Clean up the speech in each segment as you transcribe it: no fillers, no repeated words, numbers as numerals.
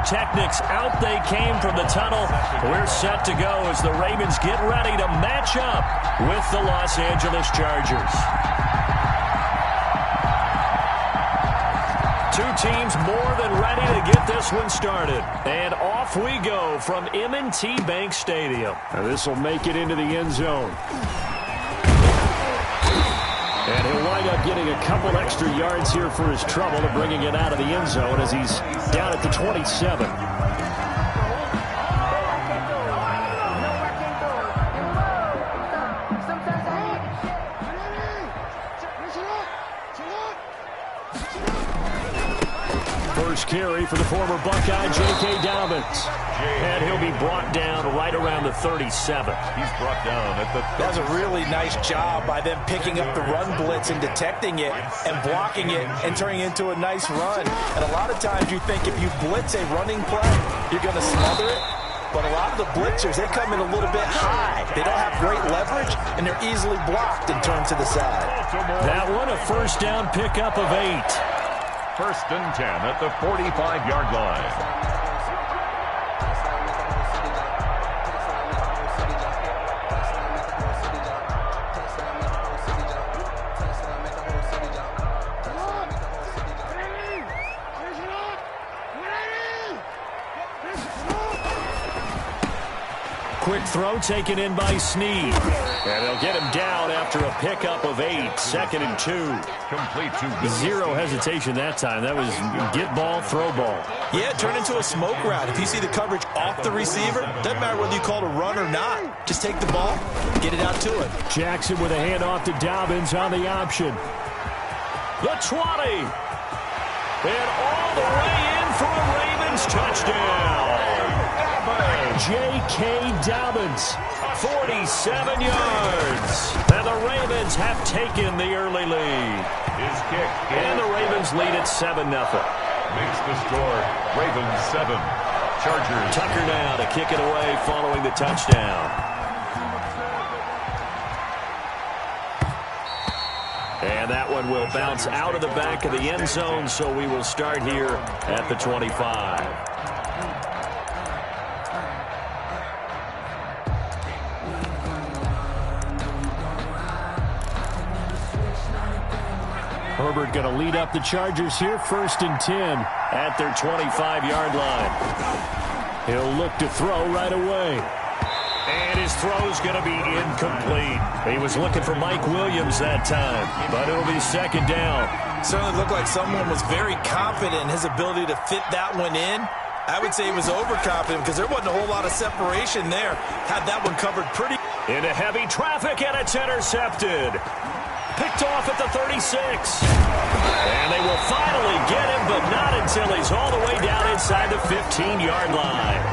pyrotechnics. Out they came from the tunnel. We're set to go as the Ravens get ready to match up with the Los Angeles Chargers. Two teams more than ready to get this one started. And off we go from M&T Bank Stadium. Now this will make it into the end zone. And he'll wind up getting a couple extra yards here for his trouble and bringing it out of the end zone as he's down at the 27. First carry for the former Buckeye, J.K. Dobbins. And he'll be brought down right around the 37. He's brought down at the 37. That was a really nice job by them picking up the run blitz and detecting it and blocking it and turning it into a nice run. And a lot of times you think if you blitz a running play, you're going to smother it. But a lot of the blitzers, they come in a little bit high. They don't have great leverage, and they're easily blocked and turned to the side. That one a first down pickup of 8. First and 10 at the 45-yard line. Quick throw taken in by Snead. And they'll get him down after a pickup of 8. Second and 2. Complete to Zero hesitation that time. That was get ball, throw ball. Yeah, turn into a smoke route. If you see the coverage off the receiver, doesn't matter whether you call it a run or not. Just take the ball, get it out to him. Jackson with a handoff to Dobbins on the option. The 20. And all the way in for a Ravens touchdown. J.K. Dobbins. 47 yards. And the Ravens have taken the early lead. His kick. And the Ravens lead at 7-0. Makes the score. Ravens 7. Chargers. Tucker now to kick it away following the touchdown. And that one will bounce out of the back of the end zone, so we will start here at the 25. Herbert going to lead up the Chargers here, first and 10 at their 25-yard line. He'll look to throw right away. And his throw's going to be incomplete. He was looking for Mike Williams that time, but it'll be second down. Certainly looked like someone was very confident in his ability to fit that one in. I would say he was overconfident because there wasn't a whole lot of separation there. Had that one covered pretty. Into heavy traffic, and it's intercepted. Picked off at the 36. And they will finally get him, but not until he's all the way down inside the 15-yard line.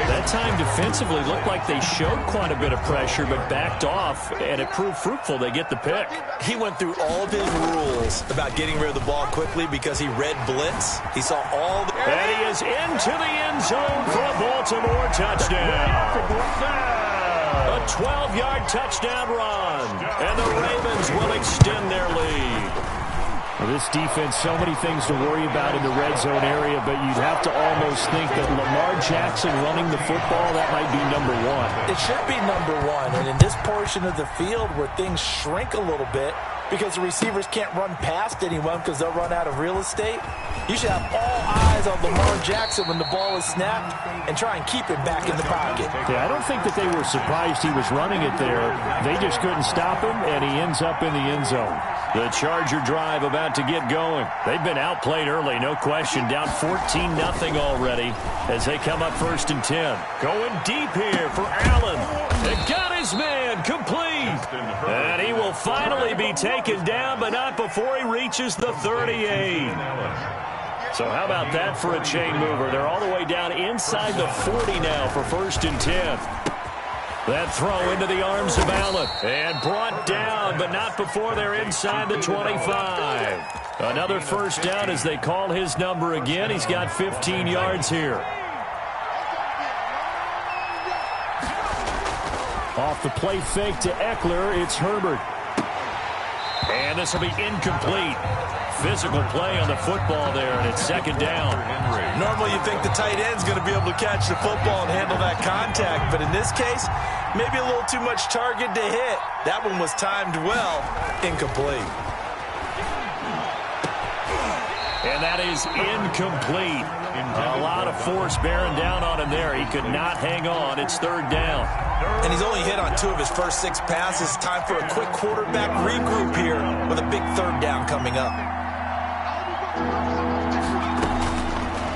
That time defensively looked like they showed quite a bit of pressure, but backed off, and it proved fruitful. They get the pick. He went through all of his rules about getting rid of the ball quickly because he read blitz. He saw all the... And he is into the end zone for a Baltimore touchdown. A 12-yard touchdown run, and the Ravens will extend their lead. Well, this defense, so many things to worry about in the red zone area, but you'd have to almost think that Lamar Jackson running the football, that might be number one. It should be number one, and in this portion of the field where things shrink a little bit because the receivers can't run past anyone because they'll run out of real estate, you should have all eyes on Lamar Jackson when the ball is snapped and try and keep it back in the pocket. Yeah, I don't think that they were surprised he was running it there. They just couldn't stop him, and he ends up in the end zone. The Charger drive about to get going. They've been outplayed early, no question. Down 14-0 already as they come up first and 10. Going deep here for Allen. They got his man complete. And he will finally be taken down, but not before he reaches the 38. So how about that for a chain mover? They're all the way down inside the 40 now for first and 10. That throw into the arms of Allen. And brought down, but not before they're inside the 25. Another first down as they call his number again. He's got 15 yards here. Off the play fake to Eckler, it's Herbert. And this will be incomplete. Physical play on the football there, and it's second down. Normally you think the tight end's going to be able to catch the football and handle that contact, but in this case, maybe a little too much target to hit. That one was timed well, incomplete. And that is incomplete. A lot of force bearing down on him there. He could not hang on. It's third down. And he's only hit on 2 of his first 6 passes. Time for a quick quarterback regroup here with a big third down coming up.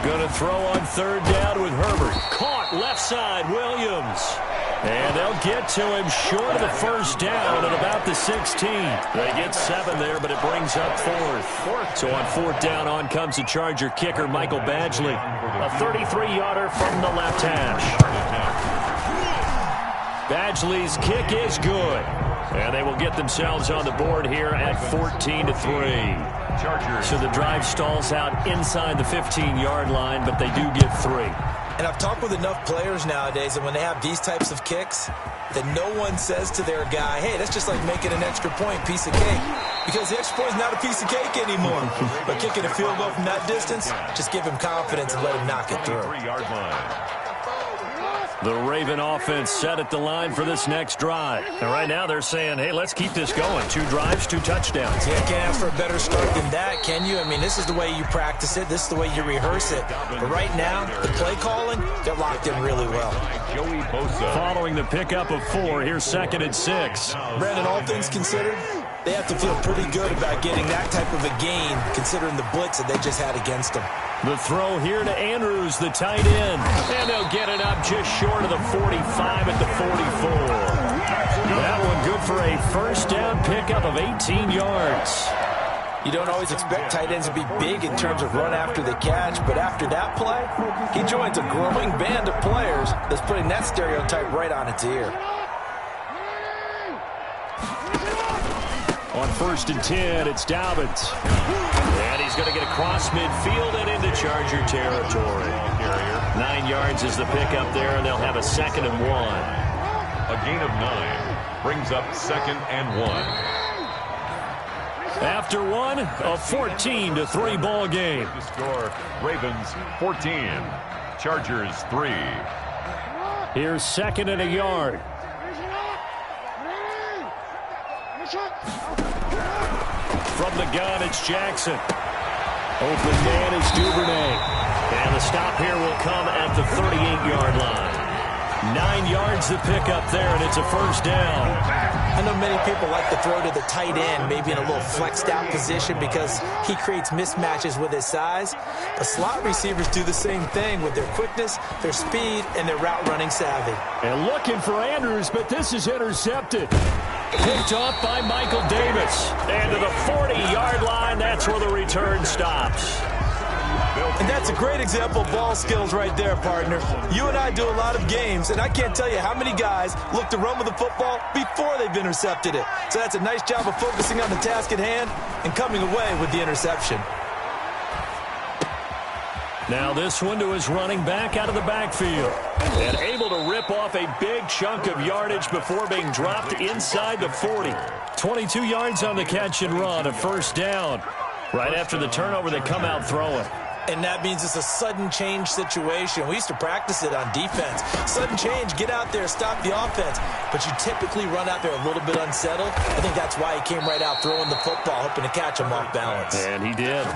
Going to throw on third down with Herbert. Caught left side, Williams. And they'll get to him short of the first down at about the 16. They get 7 there, but it brings up 4th. So on 4th down, on comes the Charger kicker, Michael Badgley. A 33-yarder from the left hash. Badgley's kick is good. And they will get themselves on the board here at 14-3. So the drive stalls out inside the 15-yard line, but they do get 3. And I've talked with enough players nowadays that when they have these types of kicks, that no one says to their guy, hey, that's just like making an extra point, piece of cake. Because the extra point is not a piece of cake anymore. But kicking a field goal from that distance, just give him confidence and let him knock it through. The Raven offense set at the line for this next drive. And right now they're saying, hey, let's keep this going. 2 drives, 2 touchdowns. Yeah, can't ask for a better start than that, can you? I mean, this is the way you practice it. This is the way you rehearse it. But right now, the play calling, they're locked in really well. Following the pickup of 4, here's 2nd and 6. Brandon, all things considered, they have to feel pretty good about getting that type of a gain, considering the blitz that they just had against them. The throw here to Andrews, the tight end. And they'll get it up just short of the 45 at the 44. That one good for a first down pickup of 18 yards. You don't always expect tight ends to be big in terms of run after the catch, but after that play, he joins a growing band of players that's putting that stereotype right on its ear. On 1st and 10, it's Dobbins. And he's going to get across midfield and into Charger territory. 9 yards is the pickup there, and they'll have a 2nd and 1. A gain of 9 brings up 2nd and 1. After 1, a 14-3 ball game. The score, Ravens 14, Chargers 3. Here's 2nd and a yard. From the gun, it's Jackson. Open man is Duvernay. And the stop here will come at the 38-yard line. 9 yards the pickup there, and it's a first down. I know many people like to throw to the tight end, maybe in a little flexed out position because he creates mismatches with his size. But slot receivers do the same thing with their quickness, their speed, and their route running savvy. And looking for Andrews, but this is intercepted. Picked off by Michael Davis. And to the 40-yard line, that's where the return stops. And that's a great example of ball skills right there, partner. You and I do a lot of games, and I can't tell you how many guys look to run with the football before they've intercepted it. So that's a nice job of focusing on the task at hand and coming away with the interception. Now this one to his running back out of the backfield. And able to rip off a big chunk of yardage before being dropped inside the 40. 22 yards on the catch and run, a first down. Right after the turnover, they come out throwing. And that means it's a sudden change situation. We used to practice it on defense. Sudden change, get out there, stop the offense. But you typically run out there a little bit unsettled. I think that's why he came right out throwing the football, hoping to catch him off balance. And he did.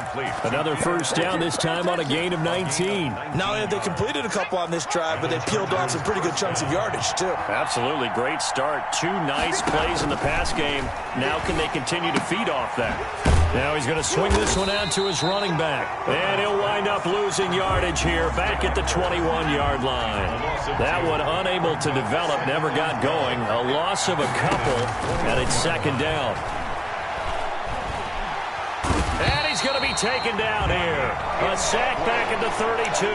Another first down, this time on a gain of 19. Not only have they completed a couple on this drive, but they peeled off some pretty good chunks of yardage, too. Absolutely. Great start. 2 nice plays in the pass game. Now can they continue to feed off that? Now he's going to swing this one out to his running back. And he'll wind up losing yardage here back at the 21-yard line. That one unable to develop, never got going. A loss of a couple, and it's 2nd down. And he's going to be taken down here. A sack back at the 32.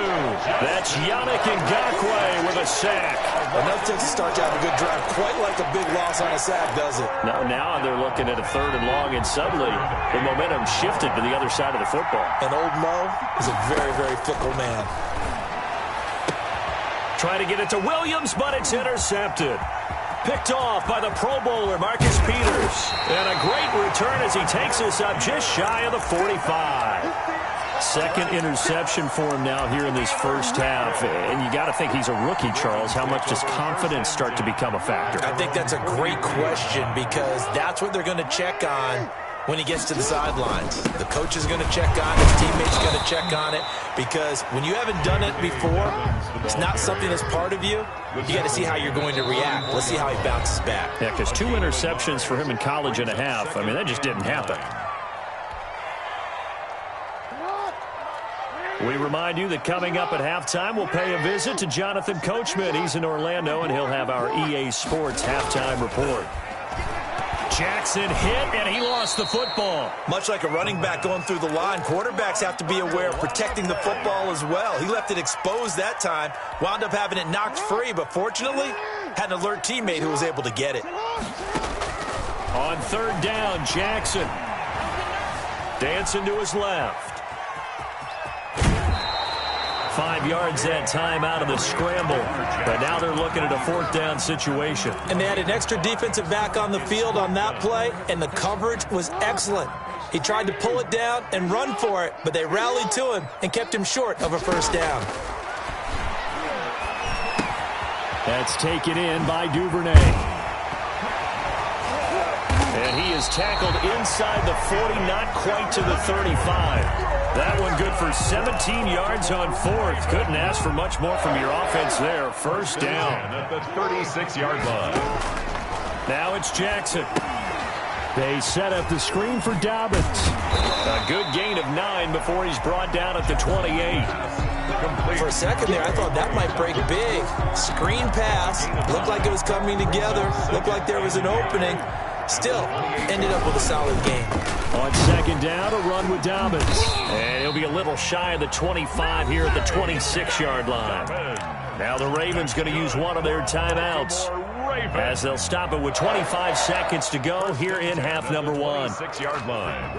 That's Yannick Ngakoue with a sack. Enough to start to have a good drive. Quite like a big loss on a sack, does it? Now they're looking at a 3rd and long, and suddenly the momentum shifted to the other side of the football. And old Mo is a very, very fickle man. Trying to get it to Williams, but it's intercepted. Picked off by the Pro Bowler, Marcus Peters. And a great return as he takes us up just shy of the 45. Second interception for him now here in this first half. And you got to think he's a rookie, Charles. How much does confidence start to become a factor? I think that's a great question because that's what they're going to check on when he gets to the sidelines. The coach is going to check on it. His teammates are going to check on it because when you haven't done it before, it's not something that's part of you. You got to see how you're going to react. Let's see how he bounces back. Yeah, because 2 interceptions for him in college and a half. I mean, that just didn't happen. We remind you that coming up at halftime, we'll pay a visit to Jonathan Coachman. He's in Orlando, and he'll have our EA Sports halftime report. Jackson hit, and he lost the football. Much like a running back going through the line, quarterbacks have to be aware of protecting the football as well. He left it exposed that time, wound up having it knocked free, but fortunately, had an alert teammate who was able to get it. On third down, Jackson dancing to his left. 5 yards that time out of the scramble. But now they're looking at a fourth down situation. And they had an extra defensive back on the field on that play, and the coverage was excellent. He tried to pull it down and run for it, but they rallied to him and kept him short of a first down. That's taken in by Duvernay. And he is tackled inside the 40, not quite to the 35. That one good for 17 yards on fourth. Couldn't ask for much more from your offense there. First down. At the 36-yard line. Now it's Jackson. They set up the screen for Dobbins. A good gain of 9 before he's brought down at the 28. For a second there, I thought that might break big. Screen pass. Looked like it was coming together. Looked like there was an opening. Still, ended up with a solid game. On second down, a run with Dobbins. And he'll be a little shy of the 25 here at the 26-yard line. Now the Ravens going to use one of their timeouts as they'll stop it with 25 seconds to go here in half number 1. 6-yard line.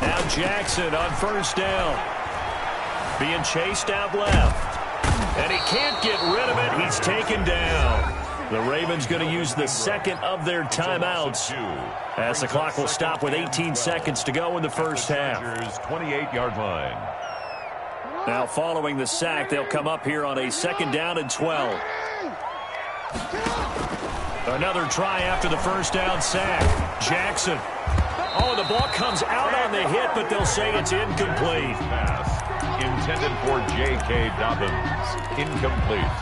Now Jackson on first down. Being chased out left. And he can't get rid of it. He's taken down. The Ravens going to use the second of their timeouts as the clock will stop with 18 seconds to go in the first half. 28-yard line. Now following the sack, they'll come up here on a second down and 12. Another try after the first down sack. Jackson. Oh, the ball comes out on the hit, but they'll say it's incomplete. Pass intended for J.K. Dobbins. Incomplete.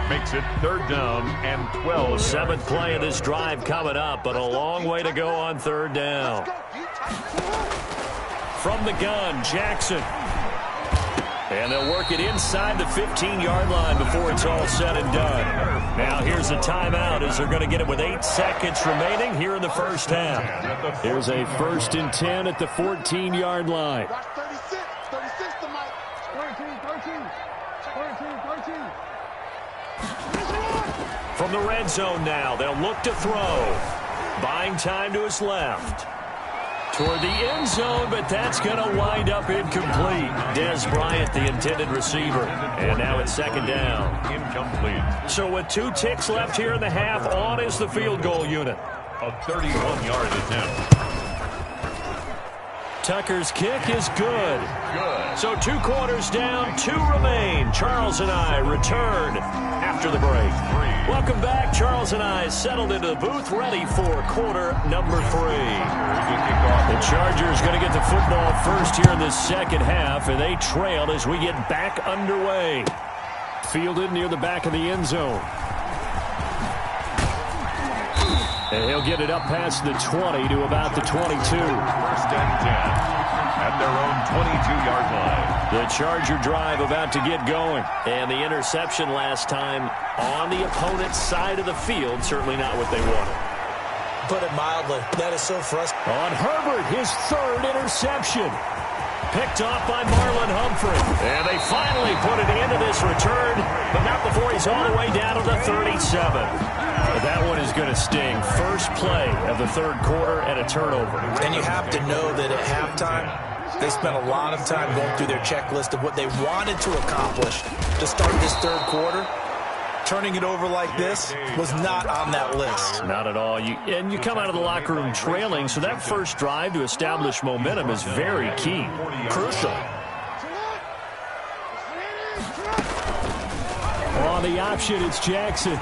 Makes it third down and 12. Seventh play of this drive coming up, but a long way to go on third down. From the gun, Jackson. And they'll work it inside the 15-yard line before it's all said and done. Now here's a timeout as they're going to get it with 8 seconds remaining here in the first half. Here's a 1st and 10 at the 14-yard line. From the red zone now, they'll look to throw. Buying time to his left. Toward the end zone, but that's going to wind up incomplete. Dez Bryant, the intended receiver. And now it's second down. Incomplete. So with 2 ticks left here in the half, on is the field goal unit. A 31-yard attempt. Tucker's kick is good. So 2 quarters down, 2 remain. Charles and I return after the break. Welcome back. Charles and I settled into the booth, ready for quarter number 3. The Chargers going to get the football first here in the second half, and they trail as we get back underway. Fielded near the back of the end zone. And he'll get it up past the 20 to about the 22. 1st and 10 at their own 22-yard line. The Charger drive about to get going. And the interception last time on the opponent's side of the field, certainly not what they wanted. Put it mildly, that is so frustrating. On Herbert, his 3rd interception. Picked off by Marlon Humphrey. And they finally put it into this return, but not before he's all the way down to the 37. But that one is going to sting. First play of the 3rd quarter and a turnover. And you have to know that at halftime, they spent a lot of time going through their checklist of what they wanted to accomplish to start this 3rd quarter. turning it over like this was not on that list. Not at all. You come out of the locker room trailing, so that first drive to establish momentum is very key. Crucial. On the option, it's Jackson.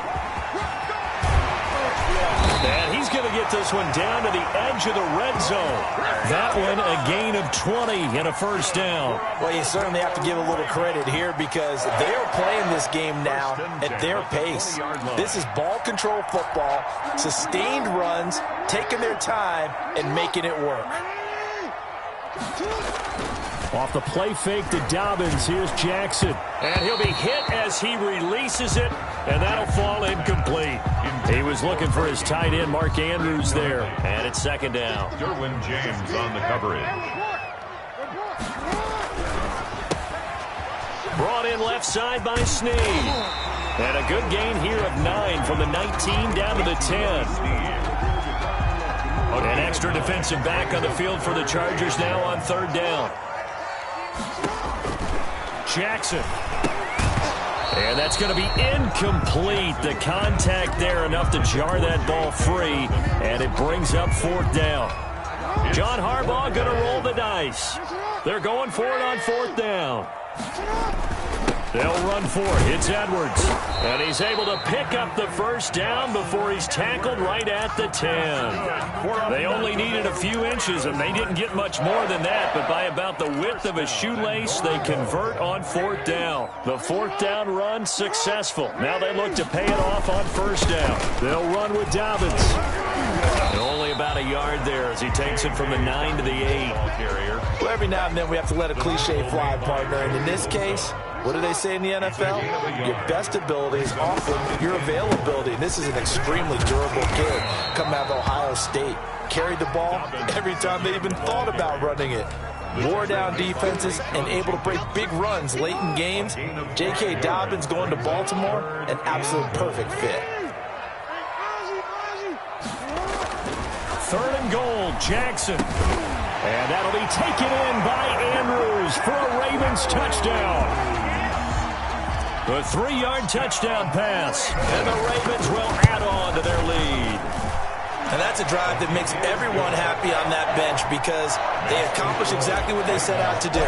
And he's going to get this one down to the edge of the red zone. That one a gain of 20 and a first down. Well, you certainly have to give a little credit here because they are playing this game now at their pace. This is ball control football, sustained runs, taking their time and making it work. Off the play fake to Dobbins. Here's Jackson. And he'll be hit as he releases it, and that'll fall incomplete. He was looking for his tight end, Mark Andrews, there. And it's second down. Derwin James on the coverage. Brought in left side by Snead. And a good gain here of 9 from the 19 down to the 10. An extra defensive back on the field for the Chargers now on third down. Jackson. And that's going to be incomplete. The contact there enough to jar that ball free, and it brings up fourth down. John Harbaugh going to roll the dice. They're going for it on fourth down. They'll run for it. It's Edwards. And he's able to pick up the first down before he's tackled right at the 10. They only needed a few inches, and they didn't get much more than that. But by about the width of a shoelace, they convert on fourth down. The fourth down run successful. Now they look to pay it off on first down. They'll run with Dobbins. And only about a yard there as he takes it from the 9 to the 8. Well, every now and then we have to let a cliche fly, partner. And in this case, what do they say in the NFL? Your best ability is often your availability. And this is an extremely durable kid coming out of Ohio State. Carried the ball every time they even thought about running it. Wore down defenses and able to break big runs late in games. J.K. Dobbins going to Baltimore, an absolute perfect fit. Third and goal, Jackson. And that'll be taken in by Andrews for a Ravens touchdown. A 3-yard touchdown pass. And the Ravens will add on to their lead. And that's a drive that makes everyone happy on that bench because they accomplish exactly what they set out to do.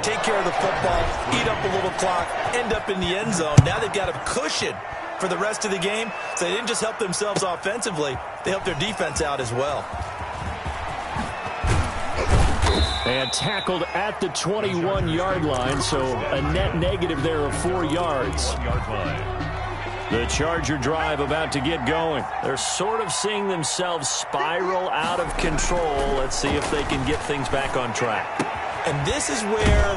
Take care of the football, eat up a little clock, end up in the end zone. Now they've got a cushion for the rest of the game. So they didn't just help themselves offensively, they helped their defense out as well. And tackled at the 21-yard line, so a net negative there of 4 yards. The Charger drive about to get going. They're sort of seeing themselves spiral out of control. Let's see if they can get things back on track. And this is where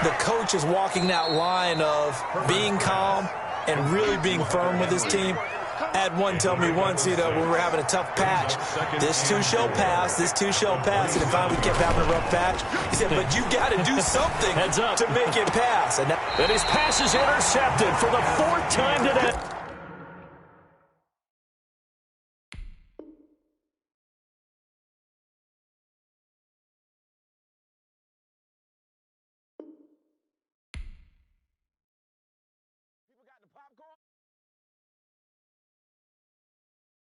the coach is walking that line of being calm and really being firm with his team. I had one tell me once, when we were having a tough patch, this too shall pass, this too shall pass. And finally we kept having a rough patch. He said, but you got to do something Heads up to make it pass. And his pass is intercepted for the 4th time today.